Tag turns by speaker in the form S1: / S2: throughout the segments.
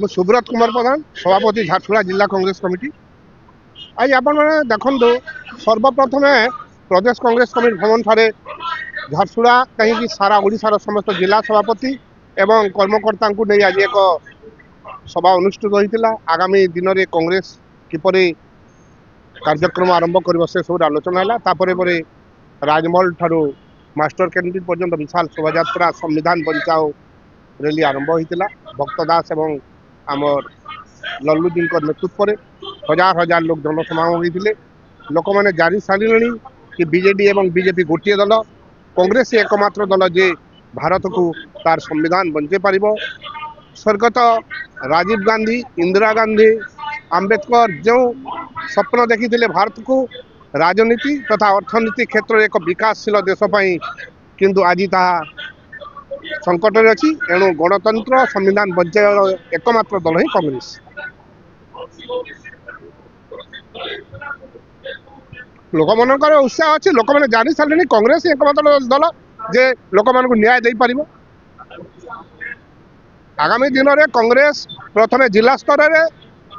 S1: मु सुब्रत कुमार प्रधान सभापति झारसुगुड़ा जिला कांग्रेस कमिटी। आज आपण मैंने देखो सर्वप्रथम प्रदेश कांग्रेस कमिटी भवन ठारे झारसुगुड़ा कहीं सारा ओडिशार समस्त जिला सभापति एवं कर्मकर्ता नहीं आज एक सभा अनुष्ठित होता। आगामी दिन में कांग्रेस किपरि कार्यक्रम आरंभ कर सब आलोचना है। राजमहल ठारू मास्टर कैंटीन पर्यंत विशाल शोभा संविधान बचाओ रैली आरंभ होता। भक्तदास एवं आमर लल्लुजी नेतृत्व में हजार हजार लोग जनसमागम होते। लोक मैंने जारी सारे कि बीजेडी एवं बीजेपी गोटे दल, कांग्रेस एकमात्र दल जे भारत को तार संविधान बंचे पार। स्वर्गत राजीव गांधी, इंदिरा गांधी, आंबेडकर जो स्वप्न देखी भारत को राजनीति तथा अर्थनीति क्षेत्र में एक विकासशील देशपाई किंतु आज ताहा संकट में अच्छी। एणु गणतंत्र संविधान बचाई एकमात्र दल ही कांग्रेस। लोक मान उत्साह अच्छी। लोक मैंने जानी सारे कांग्रेस एकमात्र दल जे लोक मान न्याय दे पार। आगामी दिन में कांग्रेस प्रथम जिला स्तर में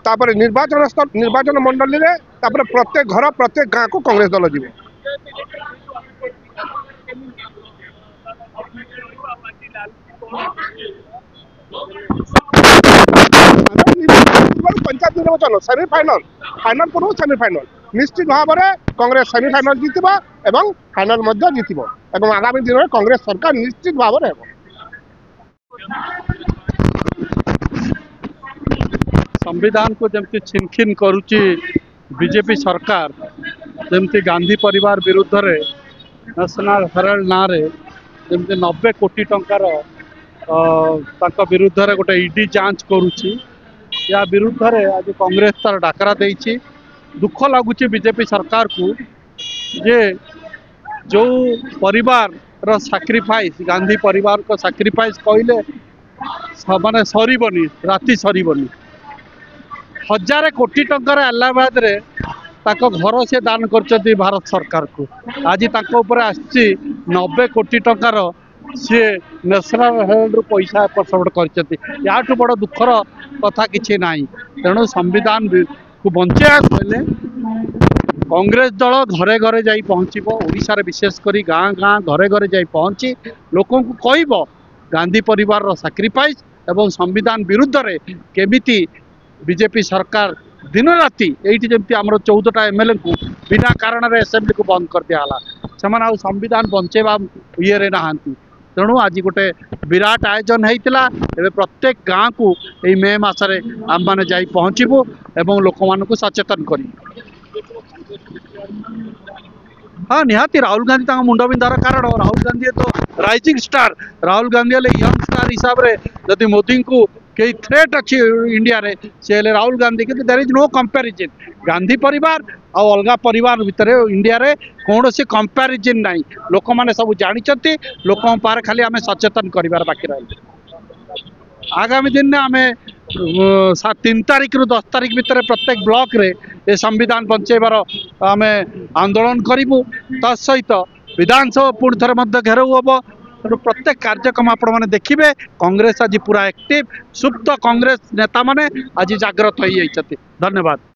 S1: तापर निर्वाचन मंडली में तापर प्रत्येक घर प्रत्येक गाँव को कांग्रेस दल जीव। पंचायत निर्वाचन सेमिफाइनल फाइनल पूर्व सेमिफाइनल निश्चित भाव में कांग्रेस सेमिफाइनल जीतब एवं फाइनल जीतब एवं आगामी दिन में कांग्रेस सरकार निश्चित भाव में
S2: संविधान को जमती छिनखिन करुच्ची बीजेपी सरकार, जमती गांधी परिवार विरुद्ध रे नेशनल हेराल्ड ना रे जमती 90 कोटी टंकार विरुद्ध रे गोटे ईडी जांच करुच्ची। या विरुद्ध रे आज कांग्रेस तार डाकरा देइछि। दुख लगुच बीजेपी सरकार को जे जो परिवार रो सैक्रिफाइस, गांधी परिवार को सैक्रिफाइस कहले माने सरीबनी, राति सरीबनी। हजार कोटी टंकार इलाहाबाद रे ताको घर से दान करछथि भारत सरकार को। आज ताको ऊपर आछि 90 कोटी टंकार सी नेशनल हेराल्ड रु पैसा एपट करछथि। याठू बड़ दुखर कथा किछि नाही। तेणु संविधान को बंचाया कहले कांग्रेस दल घरे घरे जाई पहुँचब। ओडिशा रे विशेष करी गाँ गाँ घरे घरे जाई पहुँची लोकों को कहब गांधी परिवार रो सैक्रिफाइस एवं संविधान विरुद्ध रे केमिति बीजेपी सरकार दिन राति एठी जमती आमर 14टा एमएलए को बिना कारण रे असेंबली को बंद कर दिया से संविधान बंचेबा ये नहांती। तेणु आज गोटे विराट आयोजन होता। प्रत्येक गाँ को यही मे मसरे आम मैंने जा पहुँचबू एवं लोक मान को सचेतन कर। हाँ निहाती राहुल गांधी मुंड बिंधार कारण। राहुल गांधी तो rising star. Rahul Gandhi young star हिसाब से जदि मोदी को कई थ्रेट अच्छी इंडिया रे से राहुल गांधी के there is no comparison. Gandhi परिवार आ अलगा परिवार भितर इंडिया रे कौन से कंपैरिजन नहीं। लोक माने सब जानी लोक पार खाली आम सचेतन करार बाकी रही। आगामी दिन में आम 3 तारिख रु 10 तारिख भितर प्रत्येक ब्लॉक रे ये संविधान बंचेबार आम आंदोलन करूँ। तसहित विधानसभा पुणी थे घेराव हम। तेणु प्रत्येक कार्यक्रम आपण मैंने देखिए। कांग्रेस आज पूरा एक्टिव सुप्त कांग्रेस नेता माने आज जागृत हो। धन्यवाद।